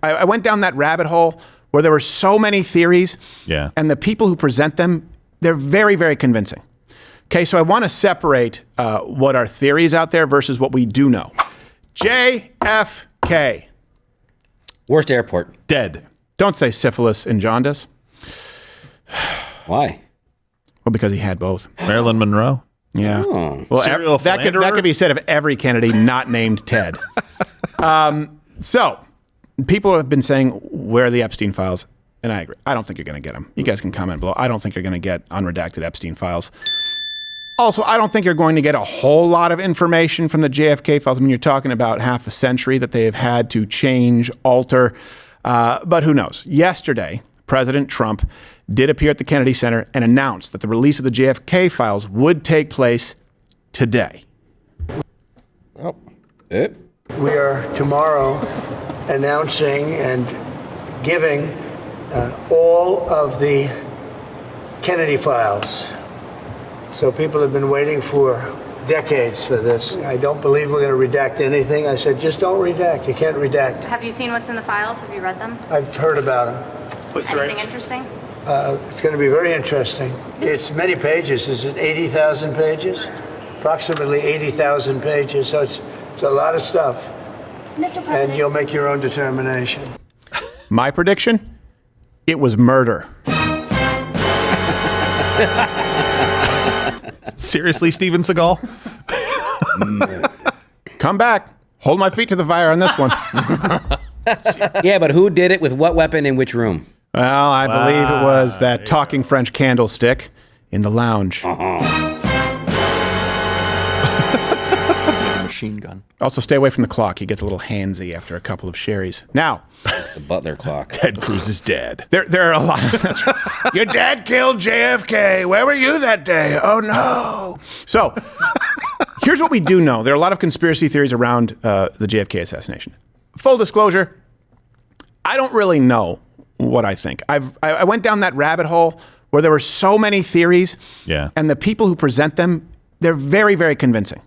I went down that rabbit hole where there were so many theories. Yeah. And the people who present them, they're very, very convincing. Okay, so I want to separate what are theories out there versus what we do know. JFK. Worst airport. Dead. Don't say syphilis and jaundice. Why? Well, because he had both. Marilyn Monroe. Yeah. Oh. Well, Serial that could be said of every Kennedy not named Ted. So people have been saying, where are the Epstein files? And I agree. I don't think you're going to get them. You guys can comment below. I don't think you're going to get unredacted Epstein files. Also, I don't think you're going to get a whole lot of information from the JFK files. I mean, you're talking about half a century that they have had to change, alter, but who knows? Yesterday, President Trump did appear at the Kennedy Center and announced that the release of the JFK files would take place today. Oh, We are tomorrow announcing and giving all of the Kennedy files. So people have been waiting for decades for this. I don't believe we're going to redact anything. I said, just don't redact. You can't redact. Have you seen what's in the files? Have you read them? I've heard about them. Anything interesting? It's going to be very interesting. It's many pages. Is it 80,000 pages? Approximately 80,000 pages. So it's a lot of stuff. Mr. President. And you'll make your own determination. My prediction? It was murder. Seriously, Steven Seagal? Come back. Hold my feet to the fire on this one. yeah, but who did it with what weapon in which room? Well, I believe it was that talking French candlestick in the lounge. Machine gun. Also, stay away from the clock. He gets a little handsy after a couple of sherries. Now, the Butler clock. Ted Cruz is dead. There are a lot of... That's right. Your dad killed JFK. Where were you that day? Oh, no. So, here's what we do know. There are a lot of conspiracy theories around the JFK assassination. Full disclosure, I don't really know what I think. I went down that rabbit hole where there were so many theories. Yeah. And the people who present them, they're very, very convincing.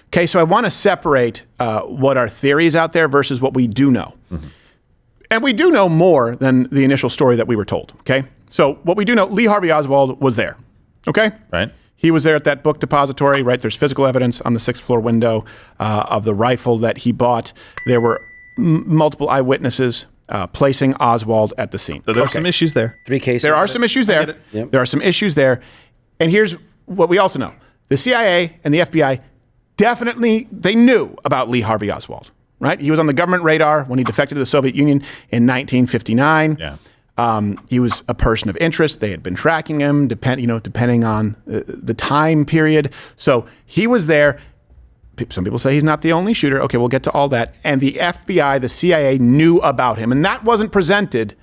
Okay, so I want to separate what are theories out there versus what we do know. Mm-hmm. And we do know more than the initial story that we were told, okay? So what we do know, Lee Harvey Oswald was there, okay? Right. He was there at that book depository, right? There's physical evidence on the 6th floor window of the rifle that he bought. There were multiple eyewitnesses placing Oswald at the scene. So there are some issues there. 3 cases. There are some issues there. Yep. There are some issues there. And here's what we also know. The CIA and the FBI definitely, they knew about Lee Harvey Oswald, right? He was on the government radar when he defected to the Soviet Union in 1959. Yeah. He was a person of interest. They had been tracking him, depending on the time period. So he was there. Some people say he's not the only shooter. Okay, we'll get to all that. And the FBI, the CIA knew about him. And that wasn't presented,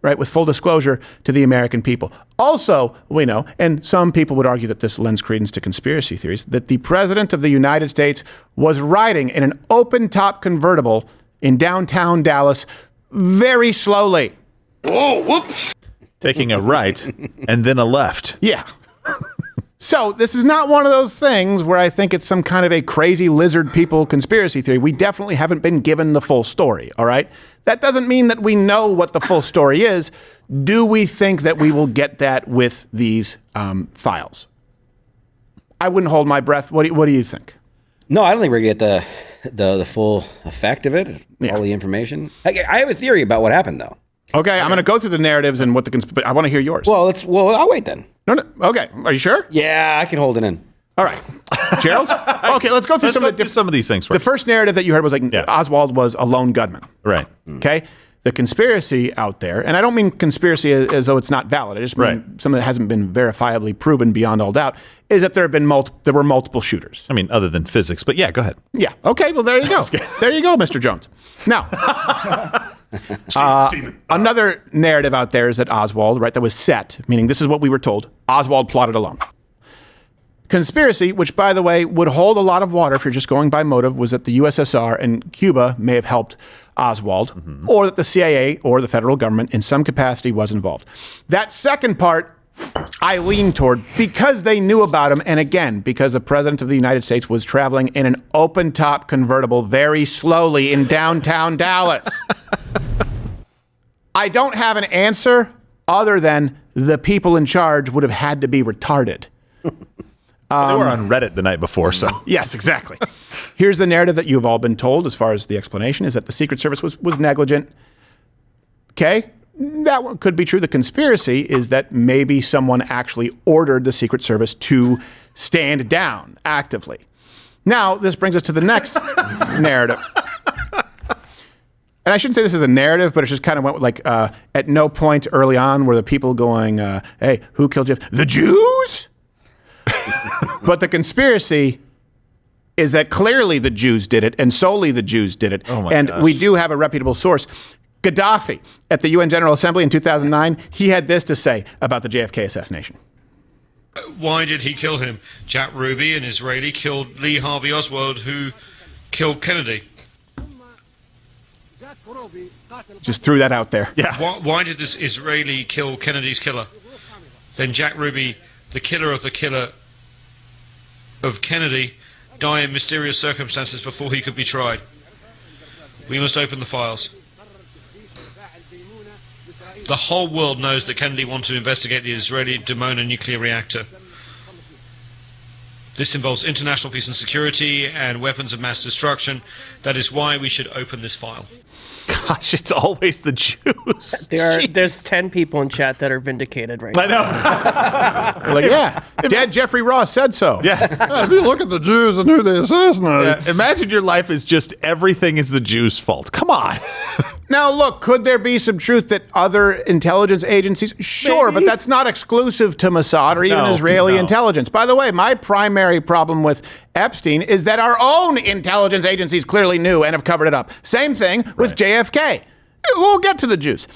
right, with full disclosure to the American people. Also, we know, and some people would argue that this lends credence to conspiracy theories, that the President of the United States was riding in an open-top convertible in downtown Dallas very slowly. Oh, whoops. Taking a right and then a left. Yeah. So this is not one of those things where I think it's some kind of a crazy lizard people conspiracy theory. We definitely haven't been given the full story, all right? That doesn't mean that we know what the full story is. Do we think that we will get that with these files? I wouldn't hold my breath. What do you think? No, I don't think we're going to get the full effect of it, all the information. I have a theory about what happened, though. Okay, I'm going to go through the narratives and what but I want to hear yours. Well, I'll wait then. No. Okay, are you sure? Yeah, I can hold it in. All right. Gerald? Okay, let's go through some of these things. The first narrative that you heard was Oswald was a lone gunman. Right. Okay? The conspiracy out there, and I don't mean conspiracy as though it's not valid. I just mean something that hasn't been verifiably proven beyond all doubt, is that there were multiple shooters. I mean, other than physics, but yeah, go ahead. Yeah. Okay, well, there you go. There you go, Mr. Jones. Now, another narrative out there is that Oswald, right, that was set, meaning this is what we were told, Oswald plotted alone. Conspiracy, which, by the way, would hold a lot of water if you're just going by motive, was that the USSR and Cuba may have helped Oswald, or that the CIA or the federal government in some capacity was involved. That second part, I lean toward because they knew about him, and again, because the President of the United States was traveling in an open-top convertible very slowly in downtown Dallas. I don't have an answer other than the people in charge would have had to be retarded. They were on Reddit the night before, so. Yes, exactly. Here's the narrative that you've all been told as far as the explanation is that the Secret Service was negligent. Okay? That one could be true. The conspiracy is that maybe someone actually ordered the Secret Service to stand down actively. Now, this brings us to the next narrative. And I shouldn't say this is a narrative, but it just kind of went with like, at no point early on were the people going, hey, who killed Jeff? The Jews? But the conspiracy is that clearly the Jews did it, and solely the Jews did it. Oh my and gosh. we do have a reputable source. Gaddafi, at the UN General Assembly in 2009, he had this to say about the JFK assassination. Why did he kill him? Jack Ruby, an Israeli, killed Lee Harvey Oswald, who killed Kennedy. Just threw that out there. Yeah. Why did this Israeli kill Kennedy's killer? Then Jack Ruby, the killer of Kennedy, die in mysterious circumstances before he could be tried. We must open the files. The whole world knows that Kennedy wanted to investigate the Israeli Dimona nuclear reactor. This involves international peace and security and weapons of mass destruction. That is why we should open this file. Gosh, it's always the Jews. There's 10 people in chat that are vindicated right now. I know. They're like, yeah, Dad Jeffrey Ross said so. Yes. If you look at the Jews and who they assassinated. Yeah, imagine your life is just everything is the Jews' fault. Come on. Now, look, could there be some truth that other intelligence agencies? Sure, Maybe. but that's not exclusive to Mossad or even No, Israeli no. intelligence. By the way, my primary problem with Epstein is that our own intelligence agencies clearly knew and have covered it up. Same thing with JFK. We'll get to the Jews.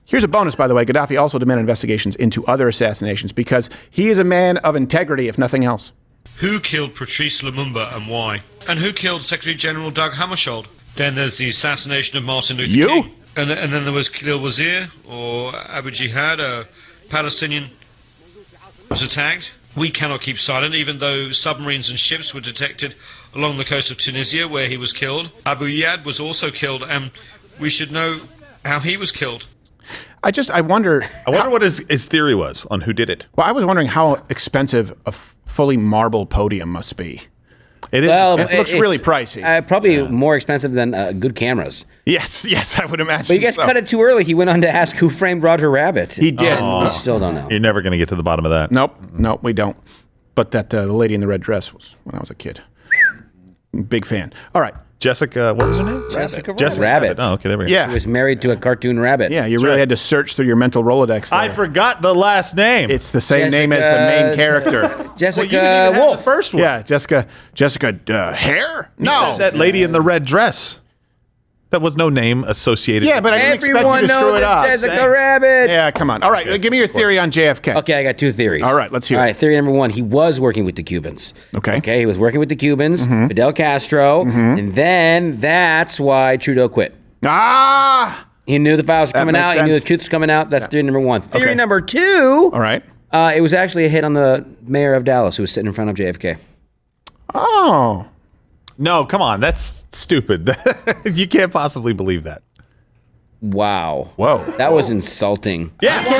Here's a bonus, by the way. Gaddafi also demanded investigations into other assassinations because he is a man of integrity, if nothing else. Who killed Patrice Lumumba and why? And who killed Secretary General Doug Hammarskjöld? Then there's the assassination of Martin Luther You? King. And then there was Khalil Wazir, or Abu Jihad, a Palestinian, was attacked. We cannot keep silent, even though submarines and ships were detected along the coast of Tunisia, where he was killed. Abu Yad was also killed, and we should know how he was killed. I wonder. I wonder what his theory was on who did it. Well, I was wondering how expensive a fully marble podium must be. It is. Well, It looks really pricey. Probably more expensive than good cameras. Yes, I would imagine. But you guys so. cut it too early. He went on to ask who framed Roger Rabbit. He did. And we still don't know. You're never going to get to the bottom of that. Nope, we don't. But that the lady in the red dress was when I was a kid. Big fan. All right. Jessica, what was her name? Jessica Rabbit. Oh, okay, there we go. Yeah. He was married to a cartoon rabbit. Yeah, you really had to search through your mental Rolodex there. I forgot the last name. It's the same name as the main character. Jessica Well, you didn't even have Wolf. the first one. Yeah, Jessica Hare? You No. said that lady in the red dress. That was no name associated. Yeah, but I didn't expect you Everyone to screw knows it up. Jessica Rabbit. Yeah, come on. All right, give me your theory on JFK. Okay, I got two theories. All right, let's hear All it. right, theory number one, he was working with the Cubans. Okay. Okay, he was working with the Cubans, Fidel Castro, and then that's why Trudeau quit. Ah! He knew the files were coming makes out. He knew the sense. truth was coming out. That's theory number one. Theory Okay. number two, All right. it was actually a hit on the mayor of Dallas who was sitting in front of JFK. Oh. No, come on. That's stupid. You can't possibly believe that. Wow. Whoa. That was insulting. Yeah, no,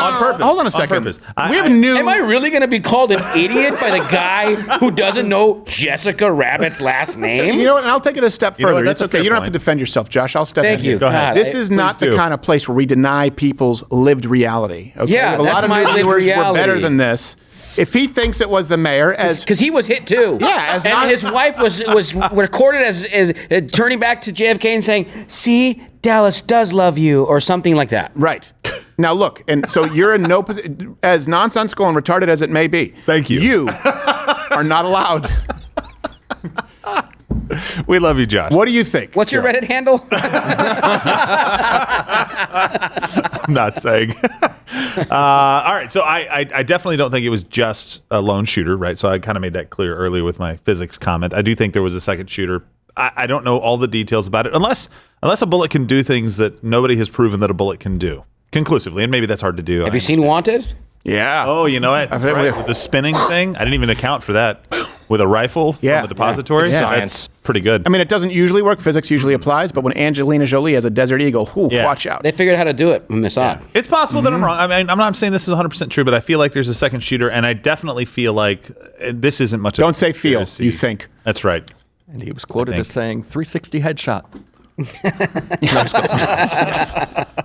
on purpose. Hold on a On second. purpose. We have a new... Am I really going to be called an idiot by the guy who doesn't know Jessica Rabbit's last name? You know what? And I'll take it a step know further. what? That's It's a okay. fair You don't have to point. defend yourself, Josh. I'll step Thank in you. here. Go ahead. God, This is not the do. kind of place where we deny people's lived reality. Okay? Yeah, We have a that's lot of my new lived viewers. We're reality. better than this. If he thinks it was the mayor, as Because he was hit too. Yeah, as and not- his wife was recorded as turning back to JFK and saying, "See, Dallas does love you," or something like that. right now, look, and so you're in no position, as nonsensical and retarded as it may be. Thank you. You are not allowed. We love you, Josh. What do you think? What's your Reddit handle? I'm not saying. All right, so I definitely don't think it was just a lone shooter, right? So I kind of made that clear earlier with my physics comment. I do think there was a second shooter. I don't know all the details about it, unless a bullet can do things that nobody has proven that a bullet can do conclusively, and maybe that's hard to do. Have you seen Wanted? Yeah. Oh, you know what? bet Right, we- with the spinning thing, I didn't even account for that. with a rifle from the depository. Yeah. That's pretty good. I mean, it doesn't usually work. Physics usually applies, but when Angelina Jolie has a Desert Eagle, watch out. They figured out how to do it when they saw it. It's possible that I'm wrong. I mean, I'm not saying this is 100% true, but I feel like there's a second shooter, and I definitely feel like this isn't much. Don't say feel. You think. That's right. And he was quoted as saying 360 headshot.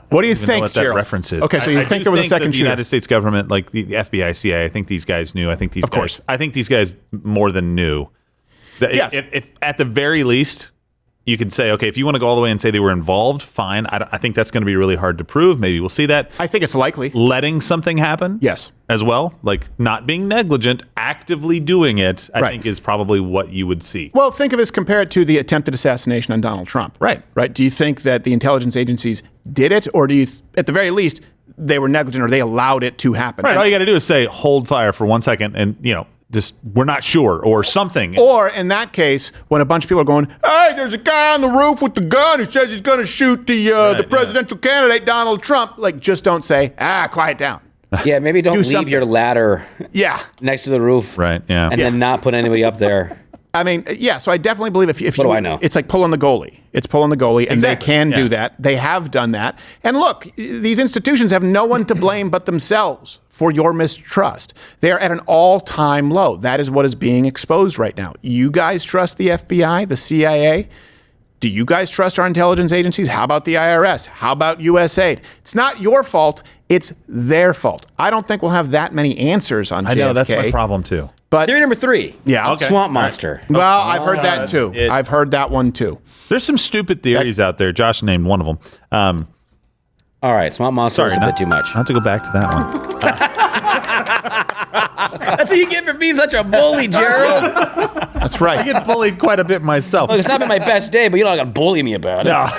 What do you Know think, what that Gerald? reference is. Okay, so you think there was a second the shooter? United States government, like the FBI, CIA, I think these guys knew. I think these guys, I think these guys more than knew. Yes. If at the very least, you could say, okay, if you want to go all the way and say they were involved, fine. I think that's going to be really hard to prove. Maybe we'll see that. I think it's likely. Letting something happen, yes, as well, like not being negligent, actively doing it, I think is probably what you would see. Well, think of it as compared to the attempted assassination on Donald Trump. Right. Right. Do you think that the intelligence agencies did it, or do you, at the very least, they were negligent or they allowed it to happen? Right. All you got to do is say, hold fire for 1 second, and just we're not sure or something. Or in that case, when a bunch of people are going, hey, there's a guy on the roof with the gun who says he's going to shoot the presidential candidate, Donald Trump. Like, just don't say, quiet down. Yeah, maybe don't leave something. your ladder next to the roof. Right, yeah. And then not put anybody up there. I mean, so I definitely believe if What do I know? It's like pulling the goalie. It's pulling the goalie, and they can do that. They have done that. And look, these institutions have no one to blame but themselves for your mistrust. They are at an all-time low. That is what is being exposed right now. You guys trust the FBI, the CIA? Do you guys trust our intelligence agencies? How about the IRS? How about USAID? It's not your fault. It's their fault. I don't think we'll have that many answers on JFK. I know, that's my problem too. But theory number 3. Yeah. Okay. Swamp monster. Well, I've heard that too. I've heard that one too. There's some stupid theories out there. Josh named one of them. All right, swamp monster is a bit too much. Not to go back to that one. That's what you get for being such a bully, Gerald. That's right. I get bullied quite a bit myself. Look, it's not been my best day, but you don't got to bully me about it. No.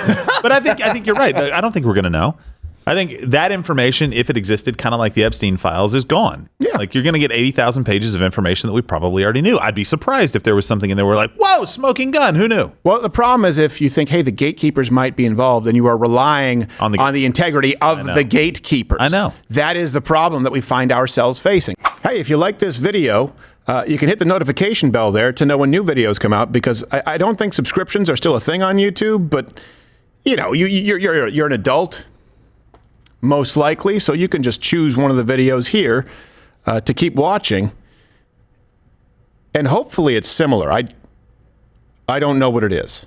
But I think you're right. I don't think we're going to know. I think that information, if it existed, kind of like the Epstein files, is gone. Yeah. Like, you're going to get 80,000 pages of information that we probably already knew. I'd be surprised if there was something in there where like, whoa, smoking gun. Who knew? Well, the problem is if you think, hey, the gatekeepers might be involved, then you are relying on the integrity of the gatekeepers. I know. That is the problem that we find ourselves facing. Hey, if you like this video, you can hit the notification bell there to know when new videos come out, because I don't think subscriptions are still a thing on YouTube, but you're an adult, most likely, so you can just choose one of the videos here to keep watching, and hopefully it's similar. I don't know what it is.